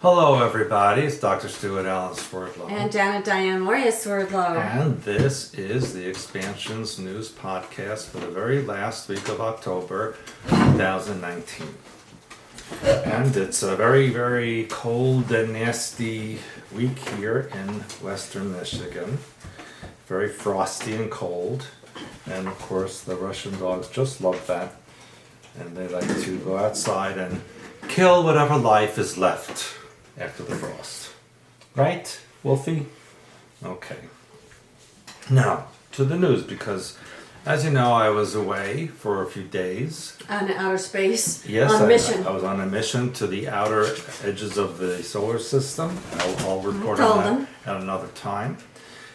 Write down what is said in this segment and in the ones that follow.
Hello, everybody. It's Dr. Stuart Allen Swerdlow. And Janet Diane Moria Swerdlow. And this is the Expansions News Podcast for the very last week of October 2019. And it's a very, very cold and nasty week here in western Michigan. Very frosty and cold. And of course, the Russian dogs just love that. And they like to go outside and kill whatever life is left after the frost. Right, Wolfie? Okay. Now, to the news, because as you know, I was away for a few days. On outer space. Yes, on mission. I was on a mission to the outer edges of the solar system. I'll report Told on them. that at another time.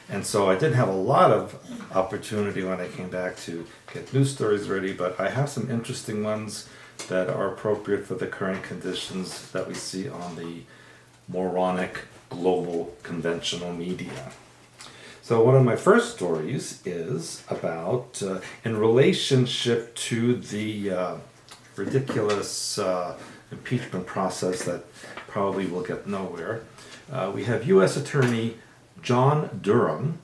And so I didn't have a lot of opportunity when I came back to get news stories ready, but I have some interesting ones that are appropriate for the current conditions that we see on the moronic global conventional media. So one of my first stories is about, in relationship to the ridiculous impeachment process that probably will get nowhere, we have U.S. Attorney John Durham,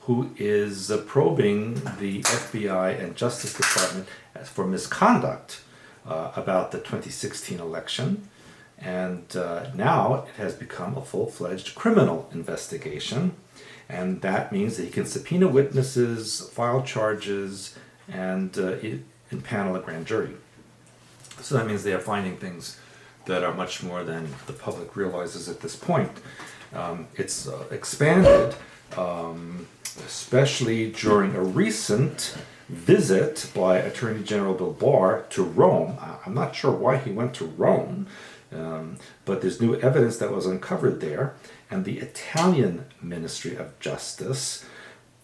who is probing the FBI and Justice Department for misconduct about the 2016 election. And now it has become a full-fledged criminal investigation. And that means that he can subpoena witnesses, file charges, and impanel a grand jury. So that means they are finding things that are much more than the public realizes at this point. It's expanded, especially during a recent visit by Attorney General Bill Barr to Rome. I'm not sure why he went to Rome, but there's new evidence that was uncovered there. And the Italian Ministry of Justice,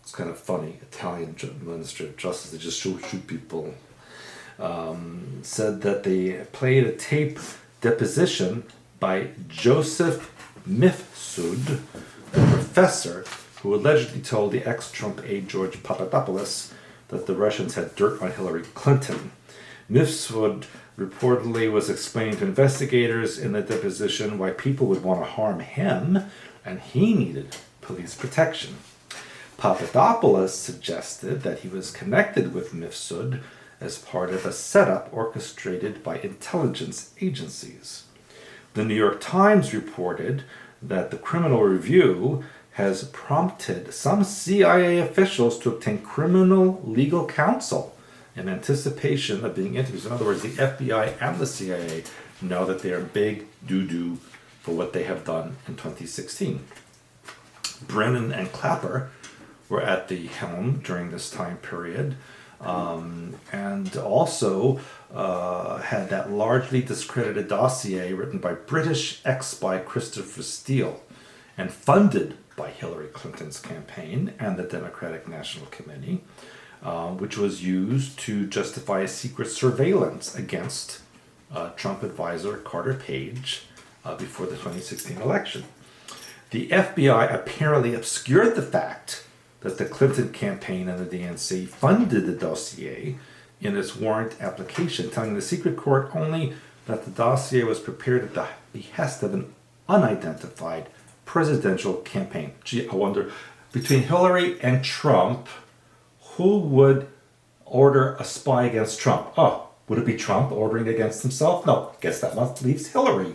it's kind of funny, Italian Ministry of Justice, they just shoot people, said that they played a tape deposition by Joseph Mifsud, a professor who allegedly told the ex-Trump aide George Papadopoulos that the Russians had dirt on Hillary Clinton. Mifsud reportedly was explaining to investigators in the deposition why people would want to harm him, and he needed police protection. Papadopoulos suggested that he was connected with Mifsud as part of a setup orchestrated by intelligence agencies. The New York Times reported that the Criminal Review has prompted some CIA officials to obtain criminal legal counsel in anticipation of being interviewed. In other words, the FBI and the CIA know that they are big doo-doo for what they have done in 2016. Brennan and Clapper were at the helm during this time period, and also had that largely discredited dossier written by British ex-spy Christopher Steele and funded by Hillary Clinton's campaign and the Democratic National Committee, which was used to justify a secret surveillance against Trump advisor Carter Page before the 2016 election. The FBI apparently obscured the fact that the Clinton campaign and the DNC funded the dossier in its warrant application, telling the secret court only that the dossier was prepared at the behest of an unidentified presidential campaign. Gee, I wonder, between Hillary and Trump, who would order a spy against Trump? Oh, would it be Trump ordering against himself? No, guess that leaves Hillary.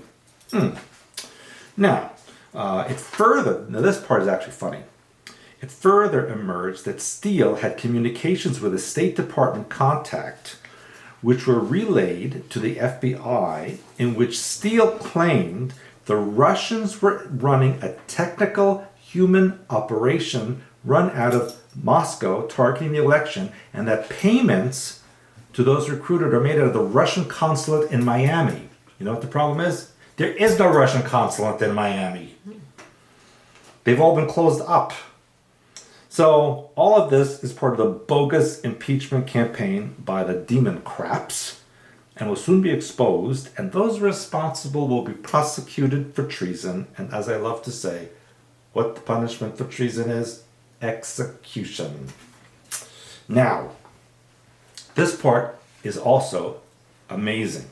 Now, this part is actually funny. It further emerged that Steele had communications with a State Department contact, which were relayed to the FBI, in which Steele claimed the Russians were running a technical human operation run out of Moscow targeting the election, and that payments to those recruited are made out of the Russian consulate in Miami. You know what the problem is? There is no Russian consulate in Miami. They've all been closed up. So all of this is part of the bogus impeachment campaign by the demon craps and will soon be exposed, and those responsible will be prosecuted for treason. And as I love to say, what the punishment for treason is? Execution. Now, this part is also amazing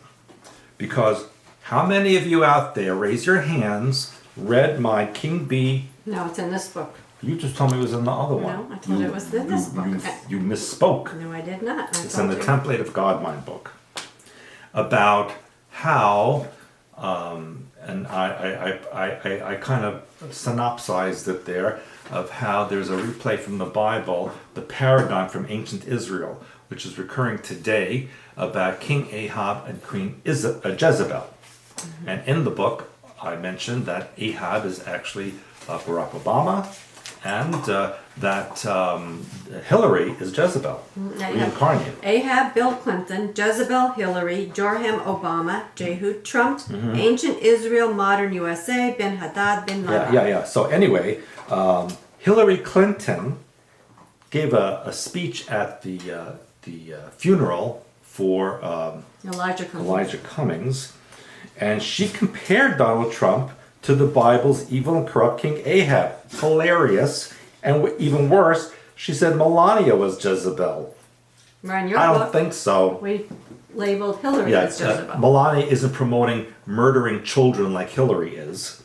because How many of you out there, raise your hands, read my King B? No, it's in this book. You just told me it was in the other one. No, I told you it was in this book. You misspoke. No, I did not. It's in the Template of God Mind book. About how, and I kind of synopsized it there, of how there's a replay from the Bible, the paradigm from ancient Israel, which is recurring today, about King Ahab and Queen Jezebel. Mm-hmm. And in the book, I mentioned that Ahab is actually Barack Obama, and that Hillary is Jezebel, reincarnated. Ahab, Bill Clinton, Jezebel, Hillary, Jorham, Obama, Jehu, Trump, Ancient Israel, Modern USA, Bin Hadad, Bin Laden. Yeah. So anyway, Hillary Clinton gave a speech at the funeral for Elijah Cummings, and she compared Donald Trump to the Bible's evil and corrupt King Ahab. Hilarious. And even worse, she said Melania was Jezebel. Right, your I don't book, think so. we labeled Hillary as Jezebel. Melania isn't promoting murdering children like Hillary is.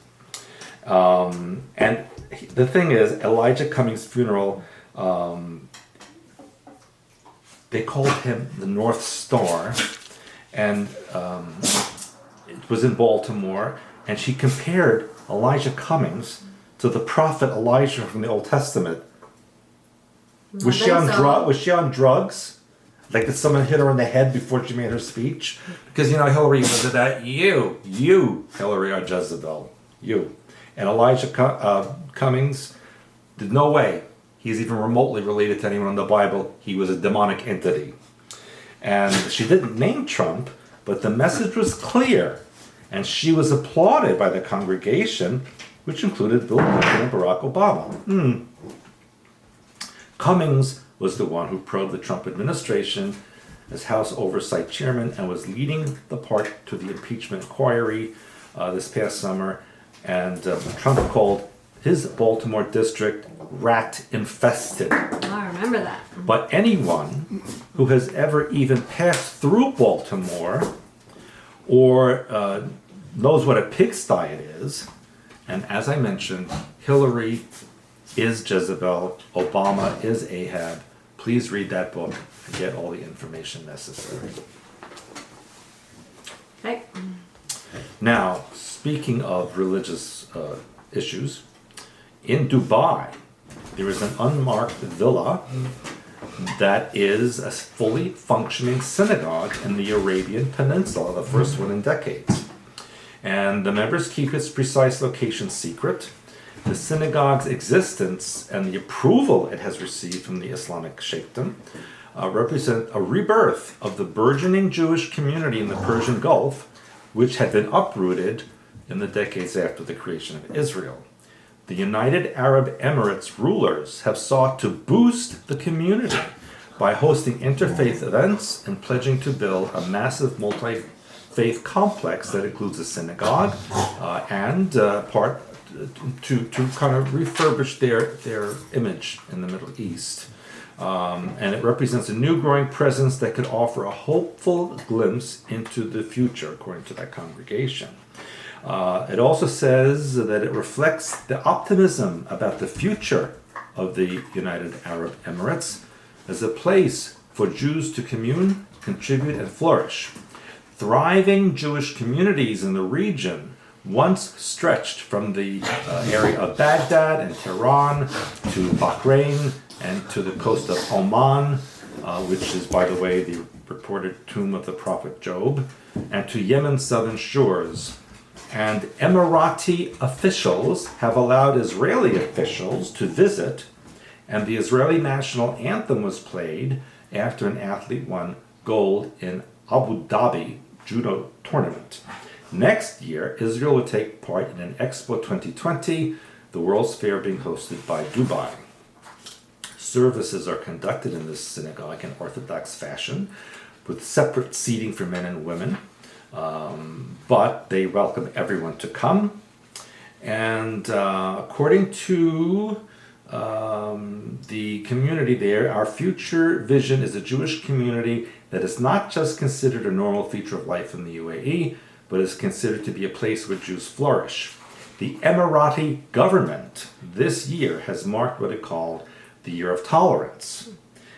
And the thing is, Elijah Cummings' funeral, they called him the North Star, and it was in Baltimore, and she compared Elijah Cummings to the prophet Elijah from the Old Testament. Was she on drugs? Like, did someone hit her on the head before she made her speech? Because, Hillary was that you, Hillary, are Jezebel. You. And Elijah Cummings, there's no way he's even remotely related to anyone in the Bible. He was a demonic entity. And she didn't name Trump, but the message was clear. And she was applauded by the congregation, which included Bill Clinton and Barack Obama. Cummings was the one who probed the Trump administration as House Oversight Chairman and was leading the part to the impeachment inquiry this past summer. And Trump called his Baltimore district rat-infested. I remember that. But anyone who has ever even passed through Baltimore or knows what a pigsty it is, and as I mentioned, Hillary is Jezebel, Obama is Ahab. Please read that book and get all the information necessary. Okay. Now, speaking of religious issues, in Dubai, there is an unmarked villa that is a fully functioning synagogue in the Arabian Peninsula, the first one in decades. And the members keep its precise location secret. The synagogue's existence and the approval it has received from the Islamic Sheikhdom represent a rebirth of the burgeoning Jewish community in the Persian Gulf, which had been uprooted in the decades after the creation of Israel. The United Arab Emirates rulers have sought to boost the community by hosting interfaith events and pledging to build a massive multi-faith complex that includes a synagogue and part to kind of refurbish their image in the Middle East. And it represents a new growing presence that could offer a hopeful glimpse into the future, according to that congregation. It also says that it reflects the optimism about the future of the United Arab Emirates as a place for Jews to commune, contribute, and flourish. Thriving Jewish communities in the region once stretched from the area of Baghdad and Tehran to Bahrain and to the coast of Oman, which is, by the way, the reported tomb of the prophet Job, and to Yemen's southern shores. And Emirati officials have allowed Israeli officials to visit, and the Israeli national anthem was played after an athlete won gold in Abu Dhabi judo tournament. Next year, Israel will take part in an Expo 2020, the World's Fair being hosted by Dubai. Services are conducted in this synagogue in Orthodox fashion, with separate seating for men and women. But they welcome everyone to come. And according to the community there, our future vision is a Jewish community that is not just considered a normal feature of life in the UAE, but is considered to be a place where Jews flourish. The Emirati government this year has marked what it called the Year of Tolerance,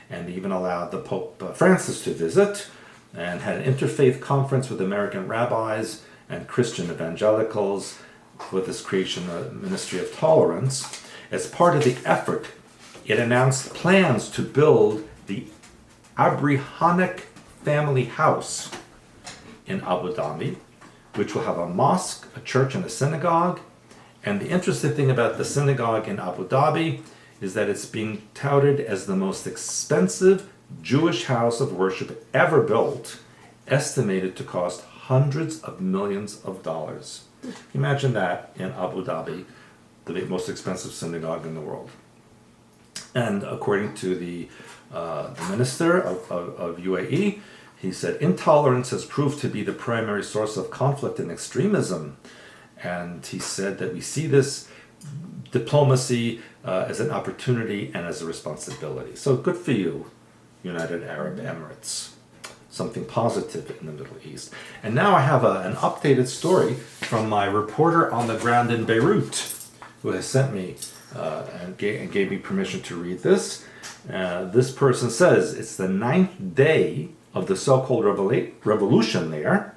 and even allowed the Pope Francis to visit and had an interfaith conference with American rabbis and Christian evangelicals with this creation of Ministry of Tolerance. As part of the effort, it announced plans to build the Abrahamic Family House in Abu Dhabi, which will have a mosque, a church, and a synagogue. And the interesting thing about the synagogue in Abu Dhabi is that it's being touted as the most expensive Jewish house of worship ever built, estimated to cost hundreds of millions of dollars. Imagine that in Abu Dhabi, the most expensive synagogue in the world. And according to the minister of UAE, he said, intolerance has proved to be the primary source of conflict and extremism. And he said that we see this diplomacy as an opportunity and as a responsibility. So good for you, United Arab Emirates. Something positive in the Middle East. And now I have an updated story from my reporter on the ground in Beirut, who has sent me and gave me permission to read this. This person says it's the 9th day of the so-called revolution there.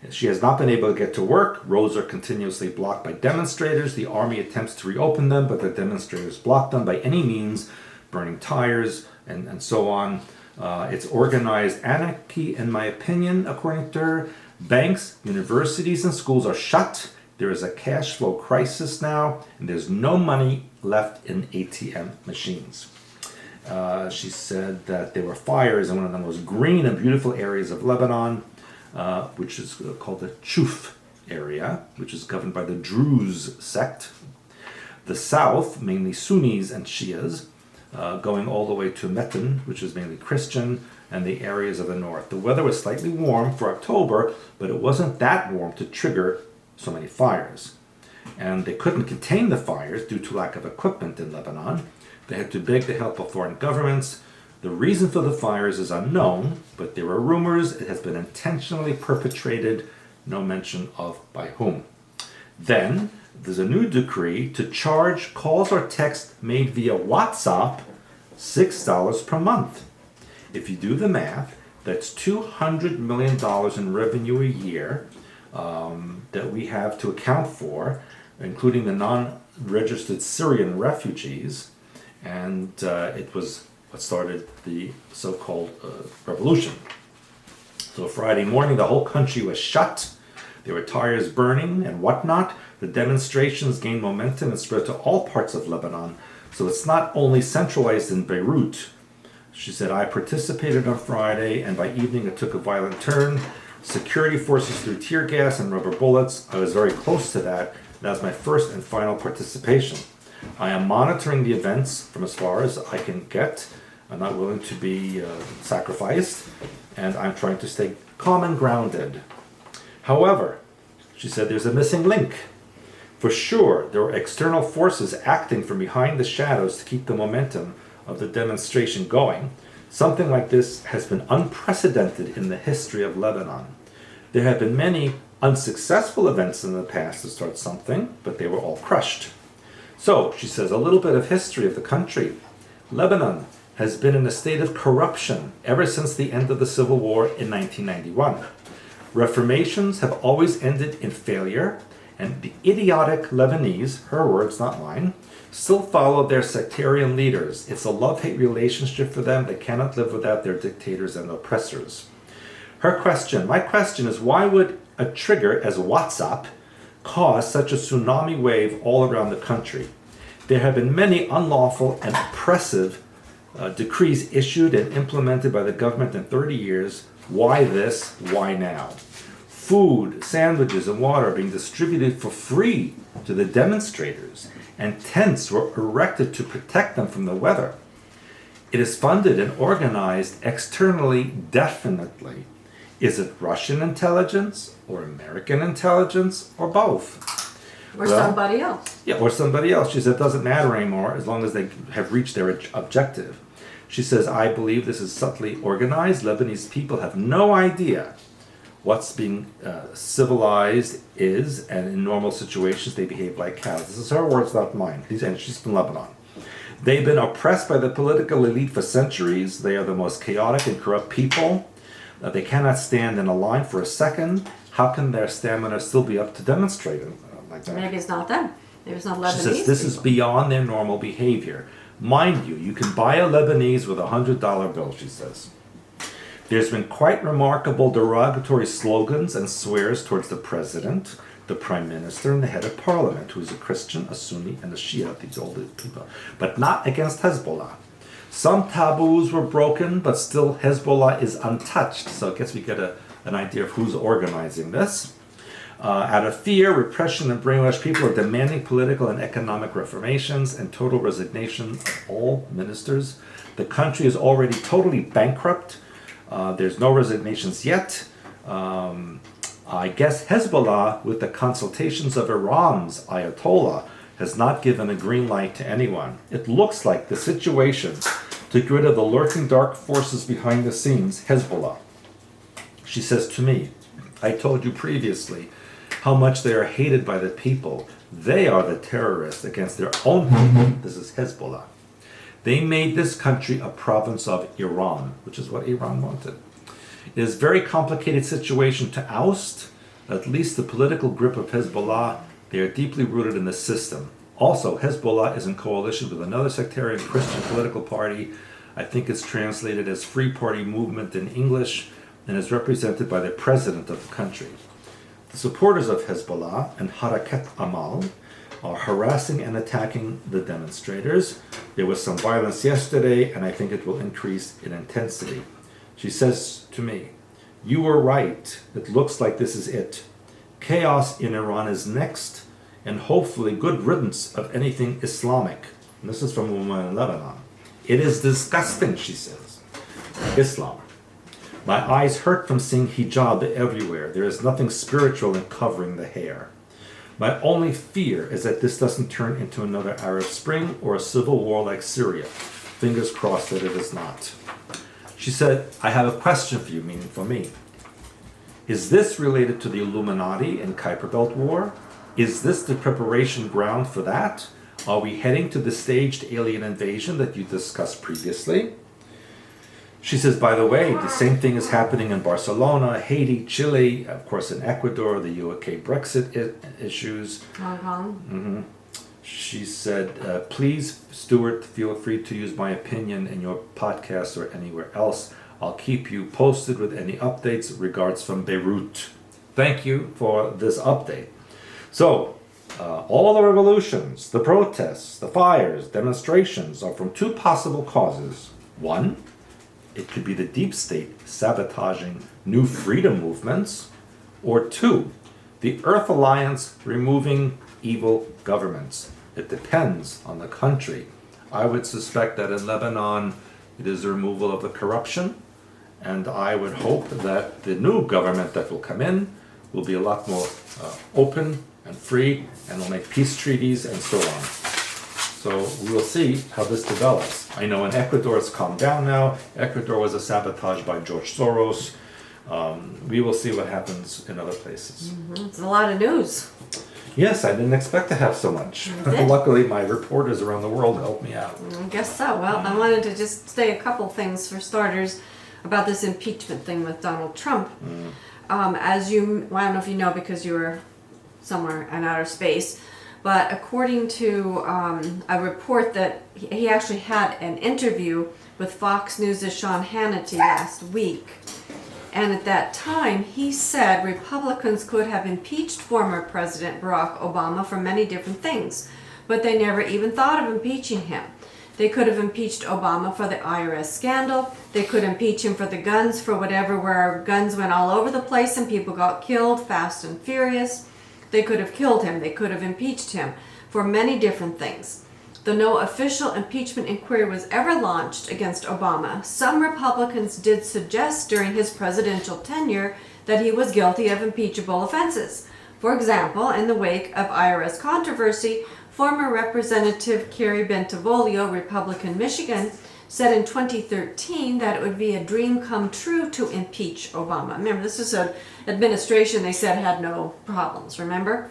She has not been able to get to work. Roads are continuously blocked by demonstrators. The army attempts to reopen them, but the demonstrators block them by any means, burning tires and so on. It's organized anarchy, in my opinion, according to her. Banks, universities, and schools are shut. There is a cash flow crisis now, and there's no money left in ATM machines. She said that there were fires in one of the most green and beautiful areas of Lebanon, which is called the Chuf area, which is governed by the Druze sect. The south, mainly Sunnis and Shias, going all the way to Metin, which is mainly Christian, and the areas of the north. The weather was slightly warm for October, but it wasn't that warm to trigger so many fires. And they couldn't contain the fires due to lack of equipment in Lebanon. They had to beg the help of foreign governments. The reason for the fires is unknown, but there are rumors it has been intentionally perpetrated, no mention of by whom. Then, there's a new decree to charge calls or texts made via WhatsApp $6 per month. If you do the math, that's $200 million in revenue a year that we have to account for, including the non-registered Syrian refugees. And it was what started the so-called revolution. So Friday morning, the whole country was shut. There were tires burning and whatnot. The demonstrations gained momentum and spread to all parts of Lebanon. So it's not only centralized in Beirut. She said, I participated on Friday, and by evening it took a violent turn. Security forces threw tear gas and rubber bullets. I was very close to that. That was my first and final participation. I am monitoring the events from as far as I can get. I'm not willing to be sacrificed, and I'm trying to stay calm and grounded. However, she said there's a missing link. For sure, there were external forces acting from behind the shadows to keep the momentum of the demonstration going. Something like this has been unprecedented in the history of Lebanon. There have been many unsuccessful events in the past to start something, but they were all crushed. So, she says, a little bit of history of the country. Lebanon has been in a state of corruption ever since the end of the Civil War in 1991. Reformations have always ended in failure, and the idiotic Lebanese, her words, not mine, still follow their sectarian leaders. It's a love-hate relationship for them. They cannot live without their dictators and oppressors. My question is, why would a trigger as WhatsApp cause such a tsunami wave all around the country? There have been many unlawful and oppressive decrees issued and implemented by the government in 30 years. Why this? Why now? Food, sandwiches, and water are being distributed for free to the demonstrators, and tents were erected to protect them from the weather. It is funded and organized externally, definitely. Is it Russian intelligence, or American intelligence, or both? Or somebody else. Yeah, or somebody else. She said it doesn't matter anymore as long as they have reached their objective. She says, I believe this is subtly organized. Lebanese people have no idea what's being civilized is, and in normal situations they behave like cows. This is her words, not mine. And she's from Lebanon. They've been oppressed by the political elite for centuries. They are the most chaotic and corrupt people. They cannot stand in a line for a second. How can their stamina still be up to demonstrate it like that? Maybe it's not them. Maybe it's not Lebanese. She says this is beyond their normal behavior. Mind you can buy a Lebanese with a $100 bill, she says. There's been quite remarkable derogatory slogans and swears towards the president, the prime minister, and the head of parliament, who is a Christian, a Sunni, and a Shia, these older people, but not against Hezbollah. Some taboos were broken, but still Hezbollah is untouched. So I guess we get an idea of who's organizing this. Out of fear, repression, and brainwashed people are demanding political and economic reformations and total resignation of all ministers. The country is already totally bankrupt. There's no resignations yet. I guess Hezbollah, with the consultations of Iran's Ayatollah, has not given a green light to anyone. It looks like the situation to get rid of the lurking dark forces behind the scenes, Hezbollah. She says to me, I told you previously how much they are hated by the people. They are the terrorists against their own people. This is Hezbollah. They made this country a province of Iran, which is what Iran wanted. It is a very complicated situation to oust. At least the political grip of Hezbollah, they are deeply rooted in the system. Also, Hezbollah is in coalition with another sectarian Christian political party. I think it's translated as Free Party Movement in English, and is represented by the president of the country. The supporters of Hezbollah and Harakat Amal are harassing and attacking the demonstrators. There was some violence yesterday, and I think it will increase in intensity. She says to me, you were right. It looks like this is it. Chaos in Iran is next, and hopefully good riddance of anything Islamic. And this is from a woman in Lebanon. It is disgusting, she says. Islam. My eyes hurt from seeing hijab everywhere. There is nothing spiritual in covering the hair. My only fear is that this doesn't turn into another Arab Spring or a civil war like Syria. Fingers crossed that it is not. She said, I have a question for you, meaning for me. Is this related to the Illuminati and Kuiper Belt War? Is this the preparation ground for that? Are we heading to the staged alien invasion that you discussed previously? She says, by the way, the same thing is happening in Barcelona, Haiti, Chile, of course in Ecuador, the UK Brexit issues. Hong Kong. She said, please, Stuart, feel free to use my opinion in your podcast or anywhere else. I'll keep you posted with any updates. Regards from Beirut. Thank you for this update. So, all the revolutions, the protests, the fires, demonstrations are from two possible causes. One, it could be the deep state sabotaging new freedom movements. Or two, the Earth Alliance removing evil governments. It depends on the country. I would suspect that in Lebanon, it is the removal of the corruption. And I would hope that the new government that will come in will be a lot more open and free and will make peace treaties and so on. So we will see how this develops. I know in Ecuador it's calmed down now. Ecuador was a sabotage by George Soros. We will see what happens in other places. It's a lot of news. Yes, I didn't expect to have so much. Luckily, my reporters around the world helped me out. I guess so. Well, I wanted to just say a couple things for starters about this impeachment thing with Donald Trump. As you, well, I don't know if you know because you were somewhere in outer space, but according to a report that he actually had an interview with Fox News' Sean Hannity last week. And at that time, he said Republicans could have impeached former President Barack Obama for many different things, but they never even thought of impeaching him. They could have impeached Obama for the IRS scandal. They could impeach him for the guns, for whatever, where guns went all over the place and people got killed, fast and furious. They could have killed him. They could have impeached him for many different things. Though no official impeachment inquiry was ever launched against Obama, some Republicans did suggest during his presidential tenure that he was guilty of impeachable offenses. For example, in the wake of IRS controversy, former Representative Carrie Bentivolio, Republican Michigan, said in 2013 that it would be a dream come true to impeach Obama. Remember, this is an administration they said had no problems, remember?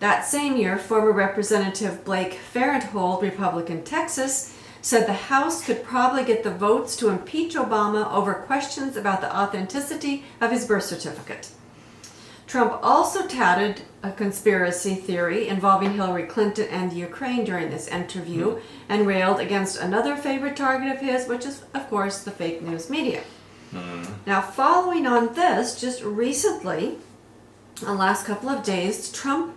That same year, former Representative Blake Farenthold, Republican Texas, said the House could probably get the votes to impeach Obama over questions about the authenticity of his birth certificate. Trump also touted a conspiracy theory involving Hillary Clinton and the Ukraine during this interview and railed against another favorite target of his, which is, of course, the fake news media. Now, following on this, just recently, the last couple of days, Trump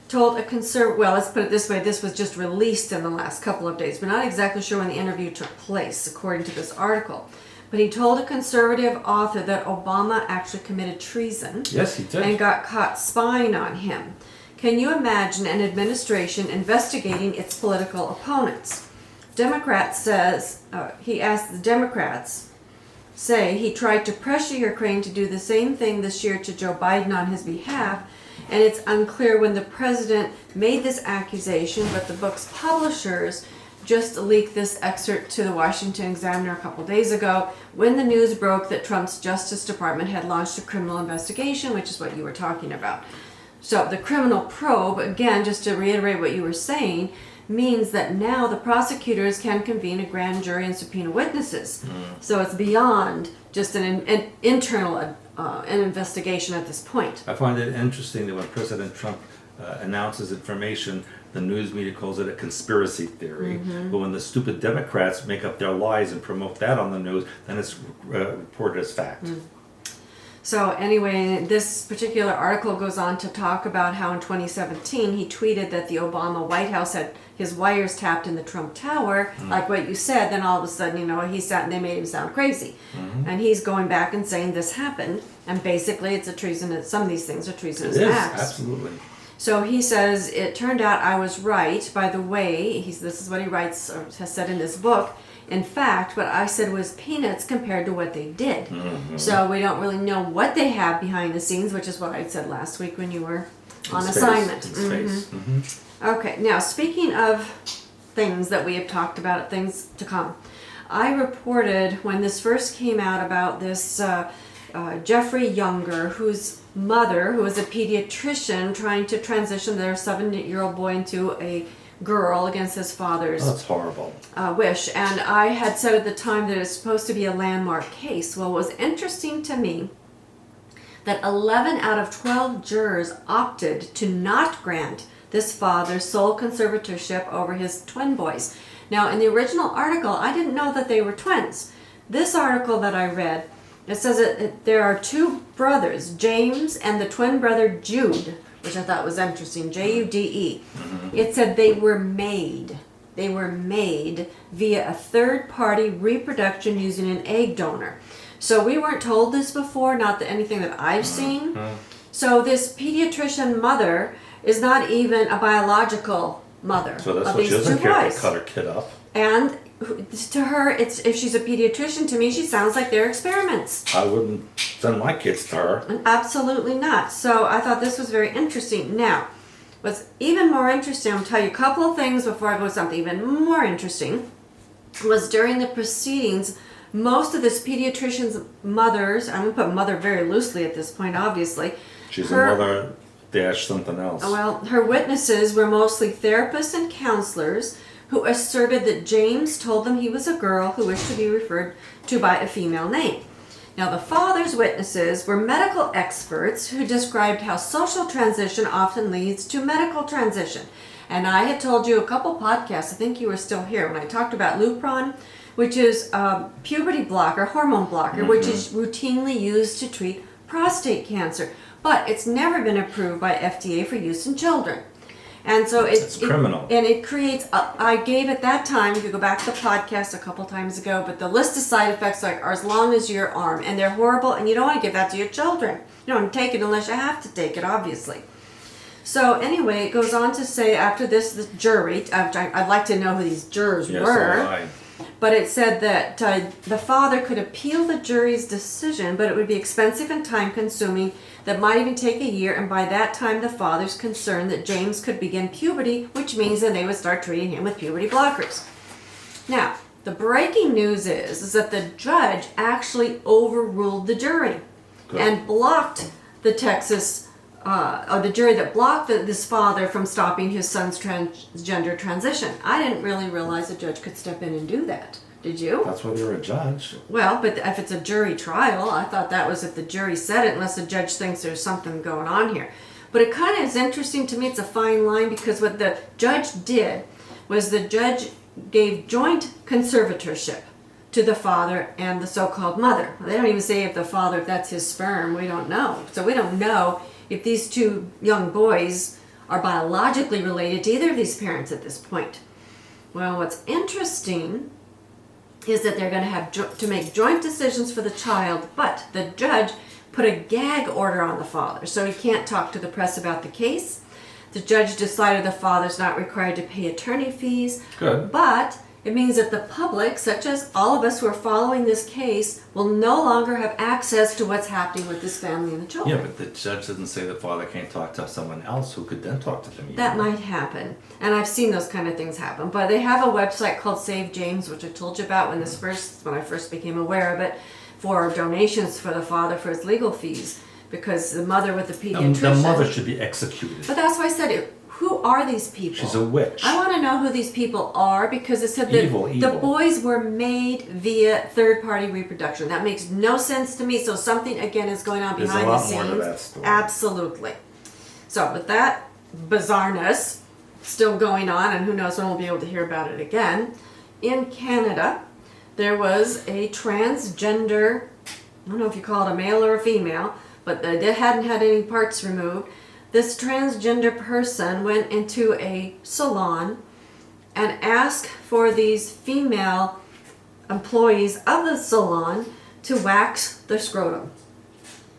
told well, let's put it this way, this was just released in the last couple of days. We're not exactly sure when the interview took place, according to this article. But he told a conservative author that Obama actually committed treason. Yes, he did. And got caught spying on him. Can you imagine an administration investigating its political opponents? Democrats he asked the Democrats, say he tried to pressure Ukraine to do the same thing this year to Joe Biden on his behalf, and it's unclear when the president made this accusation, but the book's publishers just leaked this excerpt to the Washington Examiner a couple days ago when the news broke that Trump's Justice Department had launched a criminal investigation, which is what you were talking about. So the criminal probe, again, just to reiterate what you were saying, means that now the prosecutors can convene a grand jury and subpoena witnesses. So it's beyond just an internal an investigation at this point. I find it interesting that when President Trump announces information, the news media calls it a conspiracy theory. But when the stupid Democrats make up their lies and promote that on the news, then it's reported as fact. So anyway, this particular article goes on to talk about how in 2017 he tweeted that the Obama White House had his wires tapped in the Trump Tower, like what you said. Then all of a sudden, he sat and they made him sound crazy. And he's going back and saying this happened. And basically it's a treason. Some of these things are treasonous acts. Absolutely. So he says, it turned out I was right. By the way, this is what he writes or has said in this book. In fact, what I said was peanuts compared to what they did. So we don't really know what they have behind the scenes, which is what I said last week when you were on assignment. Okay, now speaking of things that we have talked about, things to come, I reported when this first came out about this Jeffrey Younger, whose mother, who was a pediatrician, trying to transition their 7-year-old boy into a girl against his father's that's horrible. Wish. And I had said at the time that it's supposed to be a landmark case. Well, it was interesting to me that 11 out of 12 jurors opted to not grant this father sole conservatorship over his twin boys. Now, in the original article, I didn't know that they were twins. This article that I read, it says that there are two brothers, James and the twin brother Jude, which I thought was interesting, Jude. It said they were made via a third-party reproduction using an egg donor. So we weren't told this before, not that anything that I've seen. So this pediatrician mother is not even a biological mother. So that's of what she these doesn't two care boys. if they cut her kid up. And to her, it's if she's a pediatrician, to me, she sounds like they're experiments. I wouldn't send my kids to her. Absolutely not. So I thought this was very interesting. Now, what's even more interesting, I'm going to tell you a couple of things before I go to something even more interesting, was during the proceedings, most of this pediatrician's mothers, I'm going to put mother very loosely at this point, obviously. She's a mother dash something else. Well, her witnesses were mostly therapists and counselors who asserted that James told them he was a girl who wished to be referred to by a female name. Now, the father's witnesses were medical experts who described how social transition often leads to medical transition. And I had told you a couple podcasts, I think you were still here, when I talked about Lupron, which is a puberty blocker, hormone blocker, which is routinely used to treat prostate cancer. But it's never been approved by FDA for use in children. And so it's criminal. And it creates, I gave at that time, if you go back to the podcast a couple times ago, but the list of side effects are as long as your arm. And they're horrible, and you don't want to give that to your children. You don't take it unless you have to take it, obviously. So anyway, it goes on to say after this, the jury, I'd like to know who these jurors were. But it said that the father could appeal the jury's decision, but it would be expensive and time-consuming. That might even take a year, and by that time the father's concerned that James could begin puberty, which means then they would start treating him with puberty blockers. Now, The breaking news is that the judge actually overruled the jury and blocked the Texas, or the jury that blocked this father from stopping his son's transgender transition. I didn't really realize a judge could step in and do that. Did you? That's why you're a judge. Well, but if it's a jury trial, I thought that was if the jury said it, unless the judge thinks there's something going on here. But it kind of is interesting to me. It's a fine line, because what the judge did was the judge gave joint conservatorship to the father and the so-called mother. They don't even say if the father, if that's his sperm. We don't know. So we don't know if these two young boys are biologically related to either of these parents at this point. Well, what's interesting is that they're going to have to make joint decisions for the child, but the judge put a gag order on the father, so he can't talk to the press about the case. The judge decided the father's not required to pay attorney fees. Good. But it means that the public, such as all of us who are following this case, will no longer have access to what's happening with this family and the children. Yeah, but the judge doesn't say the father can't talk to someone else who could then talk to them. That might happen. And I've seen those kind of things happen. But they have a website called Save James, which I told you about when I first became aware of it, for donations for the father for his legal fees, because the mother with the pediatrician. The mother should be executed. But that's why I said, who are these people? She's a witch. I want to know who these people are, because it said that Evil. the boys were made via third-party reproduction. That makes no sense to me. So something again is going on behind the scenes. There's a lot more to that story. Absolutely. So with that bizarreness still going on, and who knows when we'll be able to hear about it again, in Canada there was a transgender, I don't know if you call it a male or a female, but they hadn't had any parts removed. This transgender person went into a salon and asked for these female employees of the salon to wax their scrotum.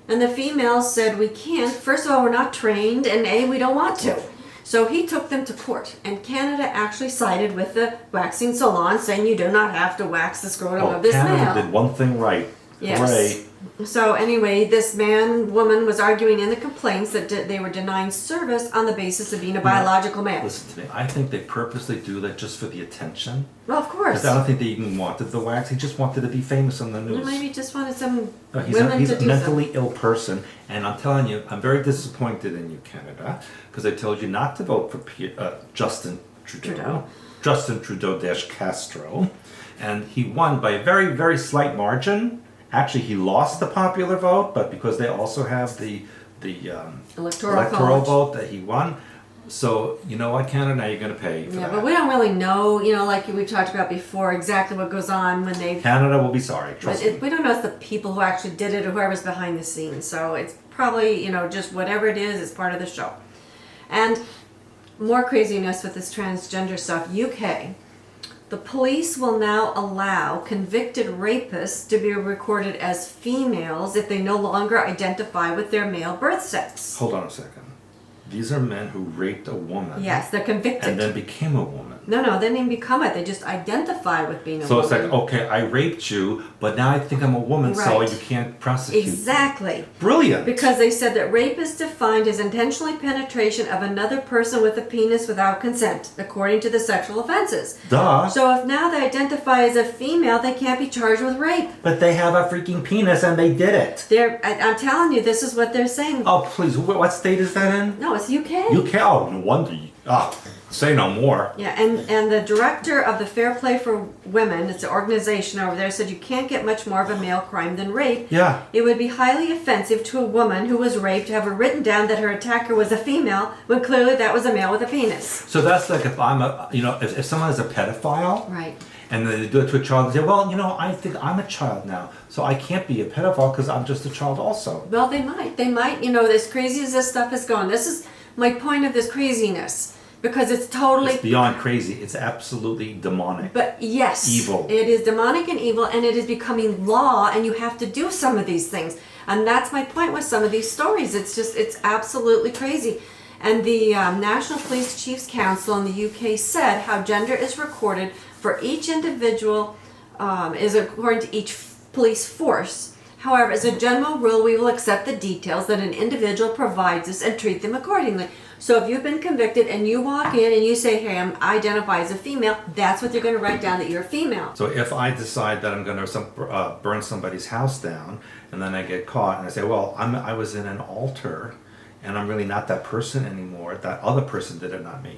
And the females said, we can't. First of all, we're not trained, and A, we don't want to. So he took them to court, and Canada actually sided with the waxing salon, saying you do not have to wax the scrotum of this Canada male. did one thing right. Yes. Hooray. So anyway, this woman was arguing in the complaints that they were denying service on the basis of being a biological male. Listen to me. I think they purposely do that just for the attention. Well, of course. Because I don't think they even wanted the wax. He just wanted to be famous on the news. Well, maybe he just wanted some He's women he's to a do mentally something. ill person, and I'm telling you, I'm very disappointed in you, Canada, because I told you not to vote for Justin Trudeau. Justin Trudeau-Castro, and he won by a very, very slight margin. Actually, he lost the popular vote, but because they also have the electoral vote, that he won. So, you know what, Canada, now you're going to pay for that. But we don't really know, like we talked about before, exactly what goes on when they... Canada will be sorry, trust me. We don't know if the people who actually did it or whoever's behind the scenes. So it's probably, just whatever it is part of the show. And more craziness with this transgender stuff. UK. The police will now allow convicted rapists to be recorded as females if they no longer identify with their male birth sex. Hold on a second. These are men who raped a woman. Yes, they're convicted. And then became a woman. No, they didn't even become it. They just identify with being a So woman. it's like, okay, I raped you, but now I think I'm a woman, so Right. you can't prosecute. Exactly. Brilliant. Because they said that rape is defined as intentionally penetration of another person with a penis without consent, according to the sexual offenses. Duh. So if now they identify as a female, they can't be charged with rape. But they have a freaking penis and they did it. I'm telling you, this is what they're saying. Oh, please. What state is that in? No, it's UK. UK. Oh, no wonder. Say no more. Yeah, and the director of the Fair Play for Women, it's an organization over there, said you can't get much more of a male crime than rape. Yeah. It would be highly offensive to a woman who was raped to have her written down that her attacker was a female when clearly that was a male with a penis. So that's like if I'm if someone is a pedophile. Right. And they do it to a child, they say, well, I think I'm a child now, so I can't be a pedophile because I'm just a child also. Well, they might. As crazy as this stuff is going. This is my point of this craziness. Because it's totally... It's beyond crazy. It's absolutely demonic. But yes. Evil. It is demonic and evil, and it is becoming law, and you have to do some of these things. And that's my point with some of these stories. It's absolutely crazy. And the National Police Chiefs Council in the UK said how gender is recorded for each individual, is according to each police force. However, as a general rule, we will accept the details that an individual provides us and treat them accordingly. So if you've been convicted and you walk in and you say, hey, I identify as a female, that's what they're going to write down, that you're a female. So if I decide that I'm going to burn somebody's house down, and then I get caught, and I say, well, I was in an altar, and I'm really not that person anymore. That other person did it, not me.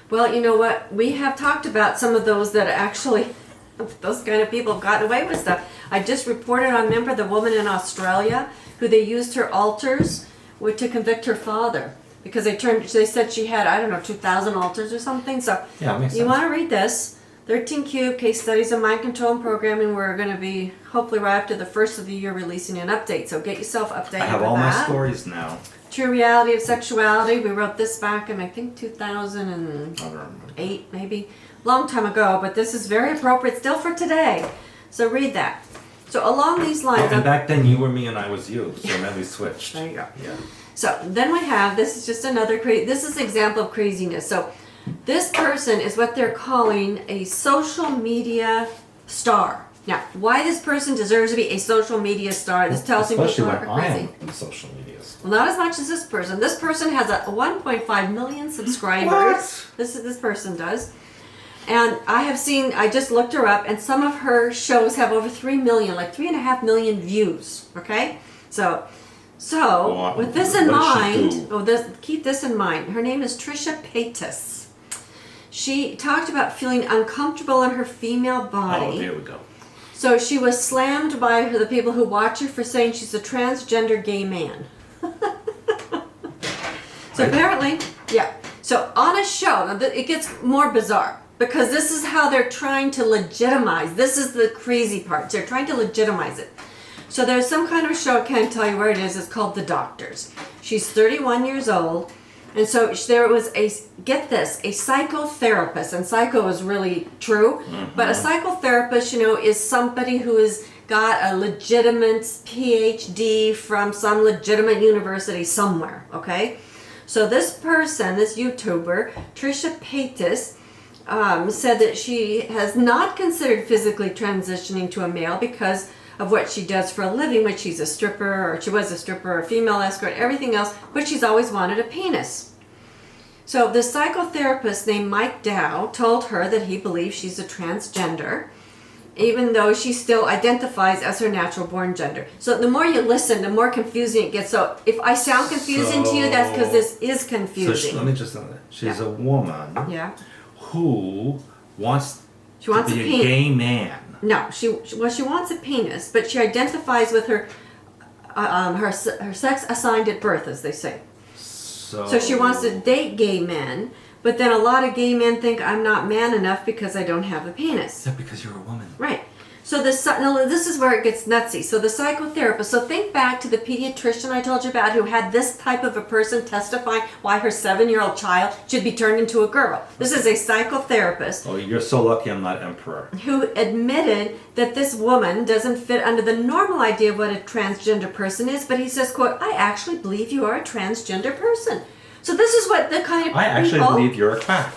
Well, you know what? We have talked about some of those that actually, those kind of people have gotten away with stuff. I just reported on, remember the woman in Australia who they used her altars to convict her father. Because they said she had, I don't know, 2,000 altars or something. So Yeah, it makes you sense. want to read this. 13 Cube, Case Studies of Mind Control and Programming. We're going to be, hopefully right after the first of the year, releasing an update. So get yourself updated I have with all my that. stories now. True Reality of Sexuality. We wrote this back in, I think, 2008, I don't remember. maybe. Long time ago, but this is very appropriate still for today. So read that. So along these lines... And back then you were me and I was you, so then we switched. There you go. Yeah. So then we have, this is just another this is an example of craziness. So this person is what they're calling a social media star. Now, why this person deserves to be a social media star, this tells me Especially people when are I crazy. am in social medias. Well, not as much as this person. This person has a 1.5 million subscribers. What? This person does. And I just looked her up, and some of her shows have over 3 million, like 3.5 million views. Okay? So with this in mind, keep this in mind. Her name is Trisha Paytas. She talked about feeling uncomfortable in her female body. Oh, there we go. So she was slammed by the people who watch her for saying she's a transgender gay man. So apparently, yeah. So on a show, now it gets more bizarre because this is how they're trying to legitimize. This is the crazy part. They're trying to legitimize it. So there's some kind of show, I can't tell you where it is, it's called The Doctors. She's 31 years old, and so there was get this, a psychotherapist, and psycho is really true, but a psychotherapist, is somebody who has got a legitimate PhD from some legitimate university somewhere, okay? So this person, this YouTuber, Trisha Paytas, said that she has not considered physically transitioning to a male because of what she does for a living, which she's a stripper, or she was a stripper, a female escort, everything else, but she's always wanted a penis. So the psychotherapist named Mike Dow told her that he believes she's a transgender, even though she still identifies as her natural born gender. So the more you listen, the more confusing it gets. So if I sound confusing to you, that's because this is confusing. Let me just know that. She's a woman who wants to be a gay man. No, she wants a penis, but she identifies with her sex assigned at birth, as they say. So she wants to date gay men, but then a lot of gay men think I'm not man enough because I don't have a penis. Yeah, because you're a woman. Right. So this is where it gets nutsy. So the psychotherapist, so think back to the pediatrician I told you about who had this type of a person testifying why her 7-year-old child should be turned into a girl. This is a psychotherapist. Oh, you're so lucky I'm not emperor. Who admitted that this woman doesn't fit under the normal idea of what a transgender person is, but he says, quote, I actually believe you are a transgender person. So this is what the kind of I actually believe you're a quack.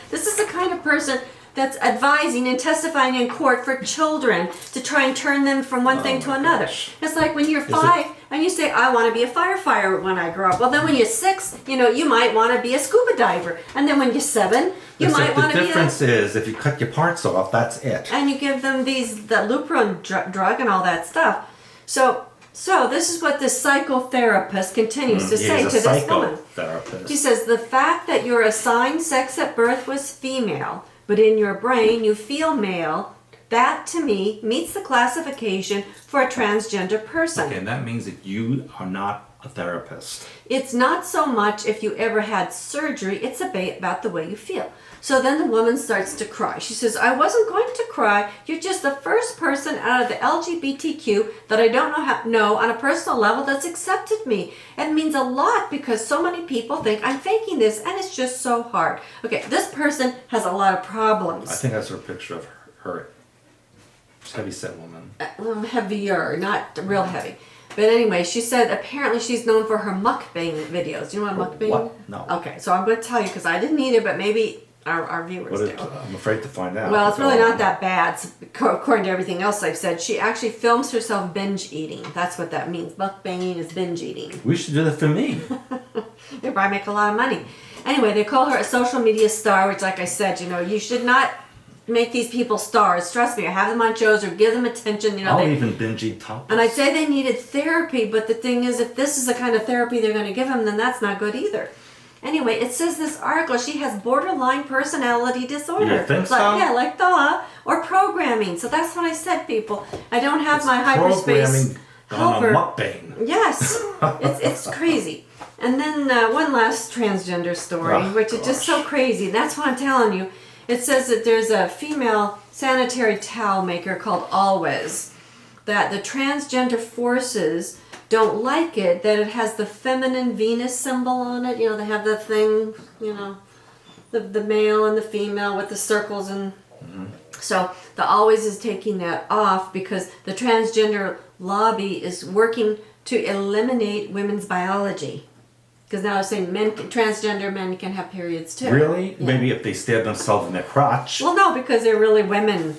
This is the kind of person that's advising and testifying in court for children to try and turn them from one thing to another. Gosh. It's like when you're 5 and you say, I want to be a firefighter when I grow up. Well, then when you're 6, you might want to be a scuba diver. And then when you're 7, you might want to be The difference is if you cut your parts off, that's it. And you give them the Lupron drug and all that stuff. So this is what this psychotherapist continues to say to this woman. She says, the fact that your assigned sex at birth was female, but in your brain you feel male, that to me meets the classification for a transgender person. Okay, and that means that you are not a therapist. It's not so much if you ever had surgery, it's about the way you feel. So then the woman starts to cry. She says, I wasn't going to cry. You're just the first person out of the LGBTQ that I don't know on a personal level that's accepted me. It means a lot because so many people think I'm faking this, and it's just so hard. Okay, this person has a lot of problems. I think that's her picture of her. Heavy-set woman. Heavier, not real heavy. But anyway, she said apparently she's known for her mukbang videos. You know what mukbang? What? No. Okay, so I'm going to tell you because I didn't either, but maybe our viewers do. I'm afraid to find out. Well, it's really not that bad, according to everything else I've said. She actually films herself binge eating. That's what that means. Mukbanging is binge eating. We should do that for me. They probably make a lot of money. Anyway, they call her a social media star, which, like I said, you should not make these people stars. Trust me, I have them on shows or give them attention. I'll even binge eat topless. And I'd say they needed therapy, but the thing is, if this is the kind of therapy they're going to give them, then that's not good either. Anyway, it says this article, she has borderline personality disorder. You think so? Yeah, like thought or programming. So that's what I said, people. I don't have my hyperspace helper. On a mukbang. Yes, it's crazy. And then one last transgender story, which is just so crazy. That's what I'm telling you. It says that there's a female sanitary towel maker called Always, that the transgender forces don't like it, that it has the feminine Venus symbol on it. They have the thing, the male and the female with the circles. And so the Always is taking that off because the transgender lobby is working to eliminate women's biology. Because now they're saying transgender men can have periods too. Really? Yeah. Maybe if they stab themselves in their crotch. Well, no, because they're really women.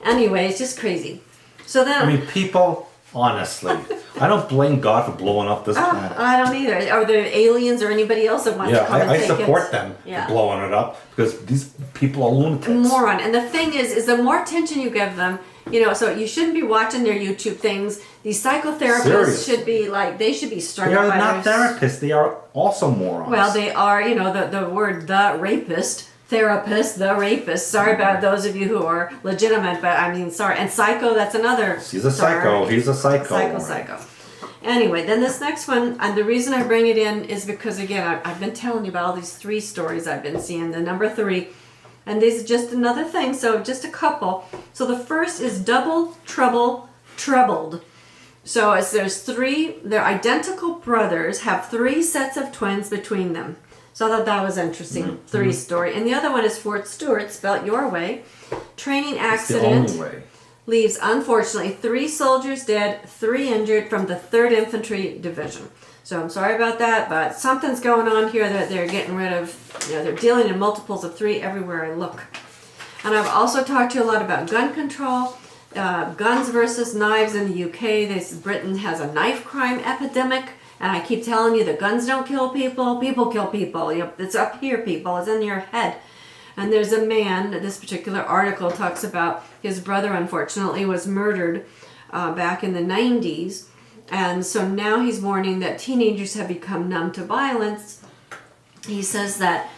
Anyway, it's just crazy. So then, people, honestly, I don't blame God for blowing up this planet. I don't either. Are there aliens or anybody else that wants to come and I take it? support them for blowing it up because these people are lunatics. Moron. And the thing is the more attention you give them, so you shouldn't be watching their YouTube things. These psychotherapists should be they should be strung up. They are not therapists. They are also morons. Well, they are, the word the rapist, therapist, the rapist. Sorry about those of you who are legitimate, but sorry. And psycho, that's another. He's a psycho. He's a psycho. Psycho. Anyway, then this next one, and the reason I bring it in is because, again, I've been telling you about all these 3 stories I've been seeing. The number 3. And these are just another thing, so just a couple. So the first is double trouble troubled. So as there's 3, they're identical brothers, have 3 sets of twins between them. So I thought that was interesting. 3 story. And the other one is Fort Stewart, spelled your way. Training accident. It's the only way. Leaves, unfortunately, 3 soldiers dead, 3 injured from the 3rd Infantry Division. So I'm sorry about that, but something's going on here that they're getting rid of. They're dealing in multiples of 3 everywhere I look. And I've also talked to you a lot about gun control, guns versus knives in the UK. Britain has a knife crime epidemic, and I keep telling you that guns don't kill people, people kill people. It's up here, people. It's in your head. And there's a man, this particular article talks about his brother, unfortunately, was murdered back in the 90s. And so now he's warning that teenagers have become numb to violence. He says that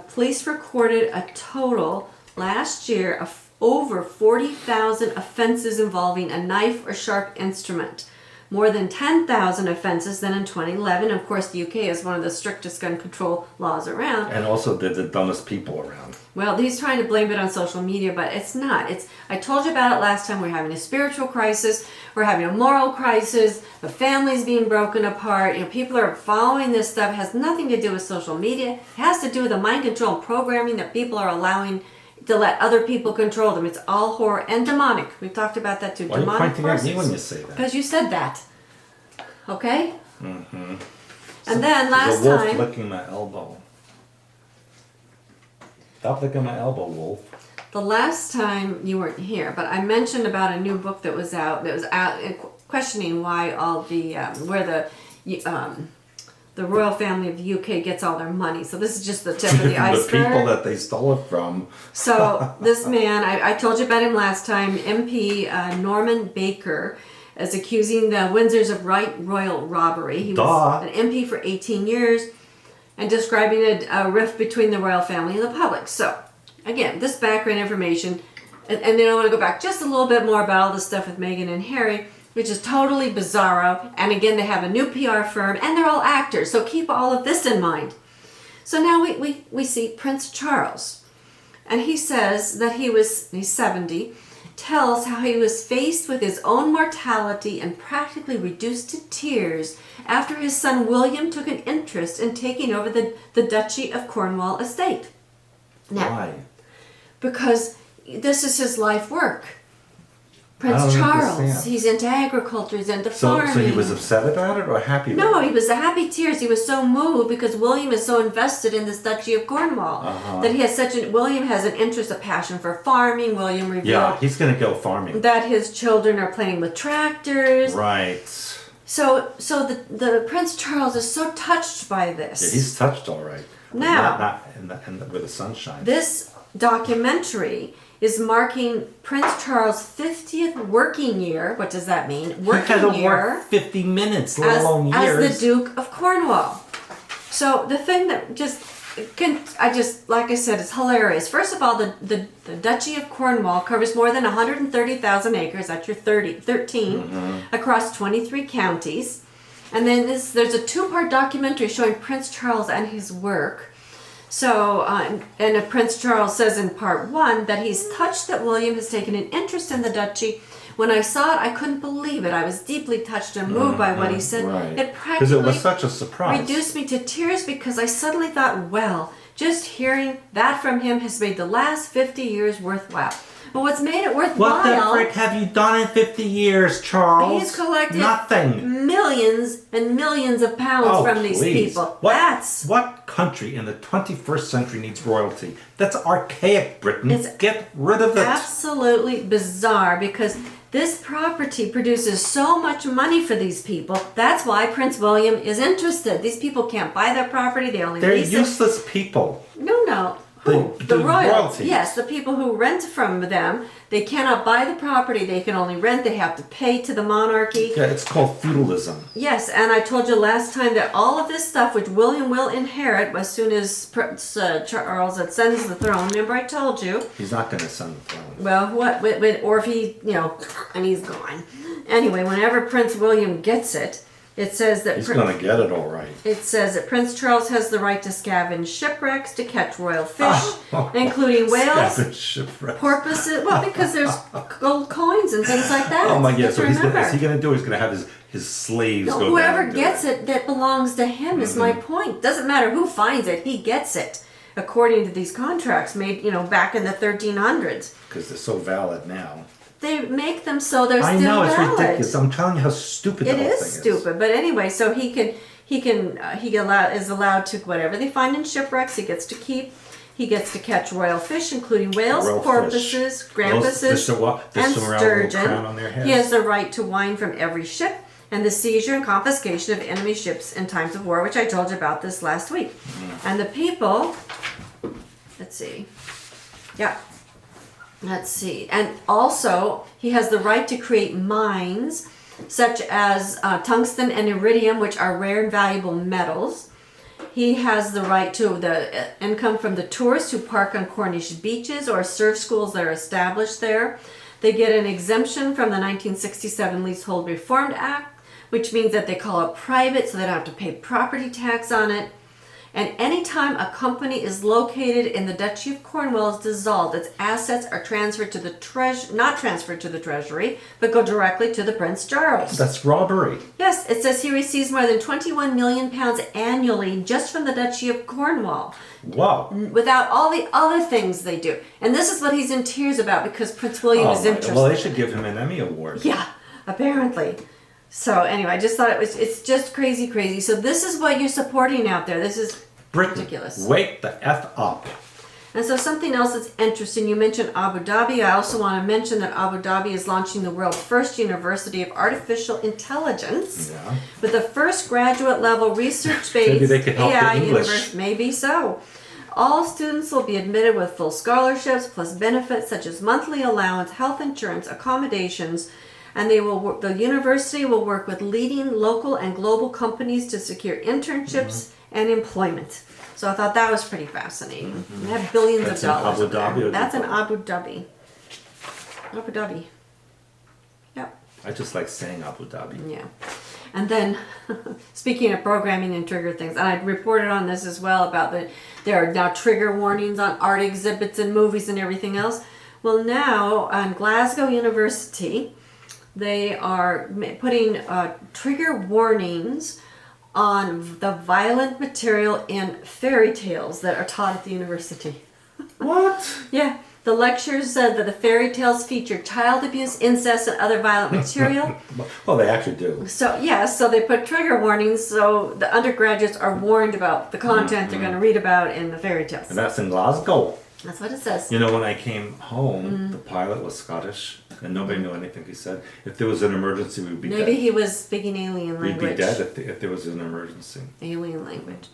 police recorded a total last year of over 40,000 offenses involving a knife or sharp instrument. More than 10,000 offenses than in 2011. Of course, the UK is one of the strictest gun control laws around. And also they're the dumbest people around. Well, he's trying to blame it on social media, but it's not. I told you about it last time. We're having a spiritual crisis. We're having a moral crisis. The family's being broken apart. People are following this stuff. It has nothing to do with social media. It has to do with the mind control and programming that people are allowing to let other people control them. It's all horror and demonic. We've talked about that too. Why are you demonic pointing forces. at me when you say that? Because you said that. Okay? Mm-hmm. And then last There's a wolf time... licking my elbow. Stop licking my elbow, wolf. The last time you weren't here, but I mentioned about a new book that was out questioning why all the where the royal family of the UK gets all their money. So this is just the tip of the iceberg. The people that they stole it from. So this man, I told you about him last time, MP Norman Baker, is accusing the Windsors of royal robbery. He was an MP for 18 years and describing a rift between the royal family and the public. So again, this background information, and then I want to go back just a little bit more about all the stuff with Meghan and Harry, which is totally bizarro. And again, they have a new PR firm, and they're all actors. So keep all of this in mind. So now we see Prince Charles. And he says that he's 70, tells how he was faced with his own mortality and practically reduced to tears after his son William took an interest in taking over the Duchy of Cornwall estate. Now, why? Because this is his life work. Prince Charles, understand. he's into agriculture, he's into farming. So he was upset about it or happy about it? No, he was happy tears. He was so moved because William is so invested in this Duchy of Cornwall that he has William has an interest, a passion for farming. William revealed he's going to go farming. that his children are playing with tractors. Right. So the Prince Charles is so touched by this. Yeah, he's touched all right. Now, not where the sun shines. this documentary is marking Prince Charles' 50th working year. What does that mean? Working year. Work 50 minutes, let alone years. As the Duke of Cornwall. So the thing that like I said, it's hilarious. First of all, the Duchy of Cornwall covers more than 130,000 acres. That's your 13 across 23 counties. And then there's a 2-part documentary showing Prince Charles and his work. So, and Prince Charles says in part 1 that he's touched that William has taken an interest in the duchy. When I saw it, I couldn't believe it. I was deeply touched and moved by what he said. Right. It Because it was practically such a surprise. reduced me to tears because I suddenly thought, well, just hearing that from him has made the last 50 years worthwhile. But what's made it worthwhile... What the frick have you done in 50 years, Charles? He's collected nothing. Millions and millions of pounds from these people. What country in the 21st century needs royalty? That's archaic, Britain. Get rid of it. Absolutely bizarre because this property produces so much money for these people. That's why Prince William is interested. These people can't buy their property. They're useless people. No. Who? The royalty. Yes, the people who rent from them. They cannot buy the property. They can only rent. They have to pay to the monarchy. Yeah, it's called feudalism. Yes, and I told you last time that all of this stuff, which William will inherit as soon as Prince Charles ascends the throne. Remember I told you. He's not going to ascend the throne. Well, or if he, and he's gone. Anyway, whenever Prince William gets it, it says that... He's going to get it all right. It says that Prince Charles has the right to scavenge shipwrecks, to catch royal fish, including whales, porpoises... Well, because there's gold coins and things like that. Oh my God, so he's going to do... He's going to have his slaves go whoever down gets it, that belongs to him is my point. Doesn't matter who finds it, he gets it. According to these contracts made, back in the 1300s. Because they're so valid now. They make them so they're still I know, it's valid. ridiculous. I'm telling you how stupid the whole thing is. It is stupid, but anyway, so he is allowed to whatever they find in shipwrecks. He gets to keep. He gets to catch royal fish, including whales, porpoises, grampuses, and sturgeon. He has the right to wine from every ship, and the seizure and confiscation of enemy ships in times of war, which I told you about this last week. And the people. Let's see. Yeah. Let's see. And also, he has the right to create mines, such as tungsten and iridium, which are rare and valuable metals. He has the right to the income from the tourists who park on Cornish beaches or surf schools that are established there. They get an exemption from the 1967 Leasehold Reform Act, which means that they call it private, so they don't have to pay property tax on it. And anytime a company is located in the Duchy of Cornwall is dissolved, its assets are transferred to the not transferred to the Treasury, but go directly to the Prince Charles. That's robbery. Yes, it says he receives more than £21 million annually just from the Duchy of Cornwall. Wow. Without all the other things they do. And this is what he's in tears about because Prince William is interested. Well, they should give him an Emmy Award. Yeah, apparently. So anyway, I just thought it's just crazy. So this is what you're supporting out there. This is ridiculous. Wake the F up. And so something else that's interesting, you mentioned Abu Dhabi. I also want to mention that Abu Dhabi is launching the world's first university of artificial intelligence with the first graduate level research-based Maybe they could help AI the English. university. Maybe so. All students will be admitted with full scholarships plus benefits such as monthly allowance, health insurance, accommodations, and the university will work with leading local and global companies to secure internships and employment. So I thought that was pretty fascinating. They have billions of dollars. That's in Abu Dhabi? That's in Abu Dhabi. Abu Dhabi. Yep. I just like saying Abu Dhabi. Yeah. And then, speaking of programming and trigger things, and I reported on this as well about there are now trigger warnings on art exhibits and movies and everything else. Well, now on Glasgow University, they are putting trigger warnings on the violent material in fairy tales that are taught at the university. What? Yeah. The lectures said that the fairy tales feature child abuse, incest, and other violent material. Well, they actually do. So, so they put trigger warnings so the undergraduates are warned about the content they're going to read about in the fairy tales. And that's in Glasgow. That's what it says. You know, when I came home, the pilot was Scottish, and nobody knew anything he said. If there was an emergency, we'd be Maybe dead. he was speaking alien We'd language. be dead if there was an emergency. Alien language.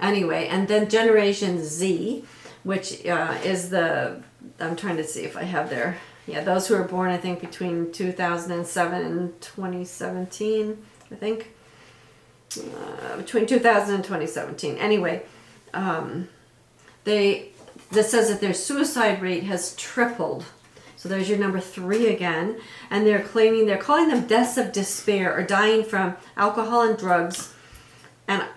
Anyway, and then Generation Z, which is I'm trying to see if I have there. Yeah, those who were born, I think, between 2007 and 2017, I think. Between 2000 and 2017. Anyway, that says that their suicide rate has tripled. So there's your number 3 again. And they're calling them deaths of despair or dying from alcohol and drugs.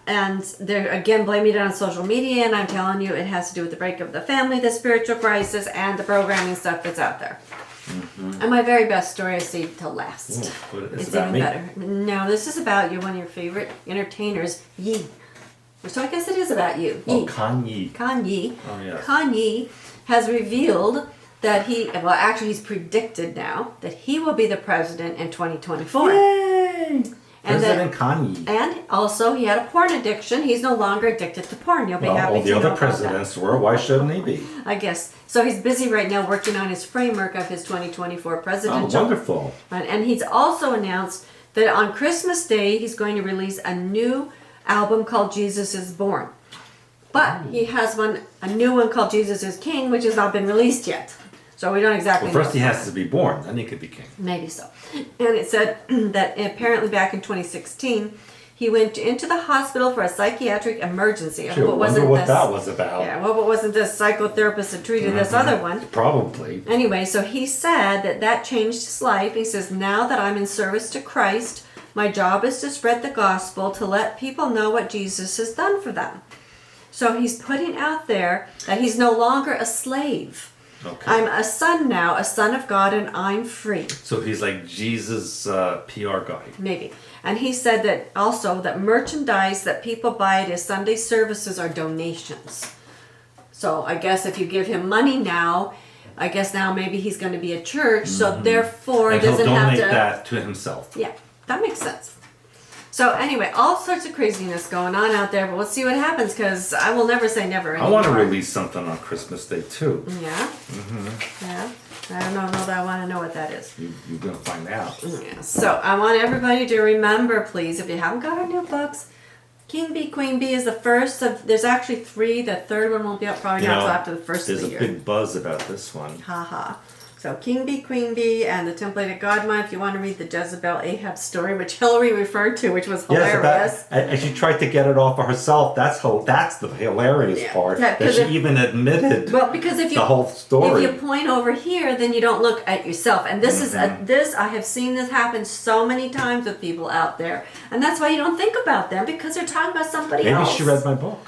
And they're again blaming it on social media, and I'm telling you, it has to do with the breakup of the family, the spiritual crisis, and the programming stuff that's out there. And my very best story I saved till last. Ooh, it's It's about even me. better. No, this is about you, one of your favorite entertainers, Yi. So I guess it is about you. Oh, Yi. Kanye. Kanye. Oh, yes. Kanye has revealed that he's predicted now that he will be the president in 2024. Yay! And President Kanye. And also, he had a porn addiction. He's no longer addicted to porn. You'll be Well, happy all to the know other about presidents were. Why shouldn't he be? that. I guess. So he's busy right now working on his framework of his 2024 Oh, presidential. wonderful. And he's also announced that on Christmas Day, he's going to release a new album called Jesus is Born. But he has a new one called Jesus is King, which has not been released yet. So we don't exactly Well, know. first he has to be born, then he could be king. Maybe so. And it said that apparently back in 2016, he went into the hospital for a psychiatric emergency. I Sure, hope it wonder wasn't what this. that was about. Yeah, well, it wasn't this psychotherapist that treated this other one. Probably. Anyway, so he said that changed his life. He says, now that I'm in service to Christ, my job is to spread the gospel, to let people know what Jesus has done for them. So he's putting out there that he's no longer a slave. Okay. I'm a son now, a son of God, and I'm free. So he's like Jesus' PR guy. Maybe. And he said that also that merchandise that people buy at his Sunday services are donations. So I guess if you give him money now, I guess now maybe he's going to be a church. So therefore, And he he'll doesn't have donate to. that to himself. Yeah, that makes sense. So anyway, all sorts of craziness going on out there, but we'll see what happens because I will never say never anymore. I want to release something on Christmas Day too. Yeah? Yeah? I don't know that I want to know what that is. You're going to find out. Yeah. So I want everybody to remember, please, if you haven't got our new books, King Bee, Queen Bee is the first of, there's actually 3. The third one won't be up probably not until after the first of There's the a year. big buzz about this one. Ha. So King Bee, Queen Bee, and the Templated Godma, if you want to read the Jezebel Ahab story, which Hillary referred to, which was hilarious. And she tried to get it off of herself. That's the hilarious Yeah. part. Yeah, That she even admitted Well, because if you the whole story. if you point over here, then you don't look at yourself. And this is I have seen this happen so many times with people out there, and that's why you don't think about them because they're talking about somebody Maybe else. she read my book.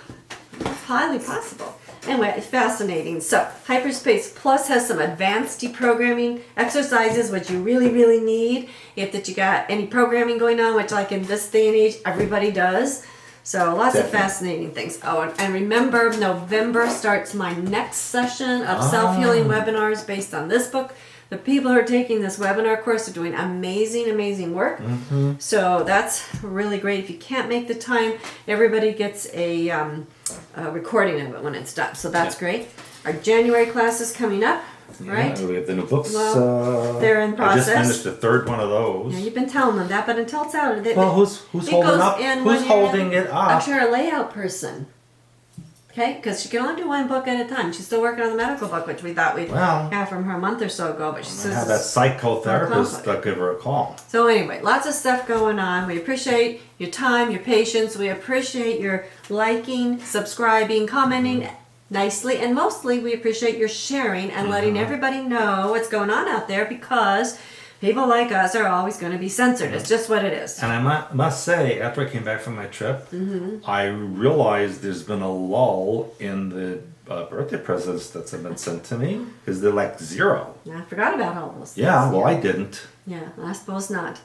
Highly possible. Anyway, it's fascinating. So, Hyperspace Plus has some advanced deprogramming exercises, which you really, really need. If that you got any programming going on, which like in this day and age, everybody does. So, lots of fascinating things. Oh, and remember, November starts my next session of self-healing webinars based on this book. The people who are taking this webinar course are doing amazing, amazing work. So that's really great. If you can't make the time, everybody gets a recording of it when it's done. So that's great. Our January class is coming up, right? Yeah, we have the new books. Well, they're in process. I just finished the third one of those. Yeah, you've been telling them that, but until it's out, Well, who's holding up? Who's holding it up? I'm sure a layout person. Okay, because she can only do one book at a time. She's still working on the medical book, which we thought we'd have from her a month or so ago, but she says have that psychotherapist give her a call. So anyway, lots of stuff going on. We appreciate your time, your patience. We appreciate your liking, subscribing, commenting nicely, and mostly we appreciate your sharing and letting everybody know what's going on out there because people like us are always going to be censored. It's just what it is. And I must say, after I came back from my trip, I realized there's been a lull in the birthday presents that have been sent to me because they're like 0. I forgot about all those things. Yeah, well, I didn't. Yeah, I suppose not.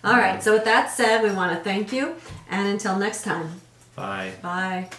All right, so with that said, we want to thank you, and until next time. Bye. Bye.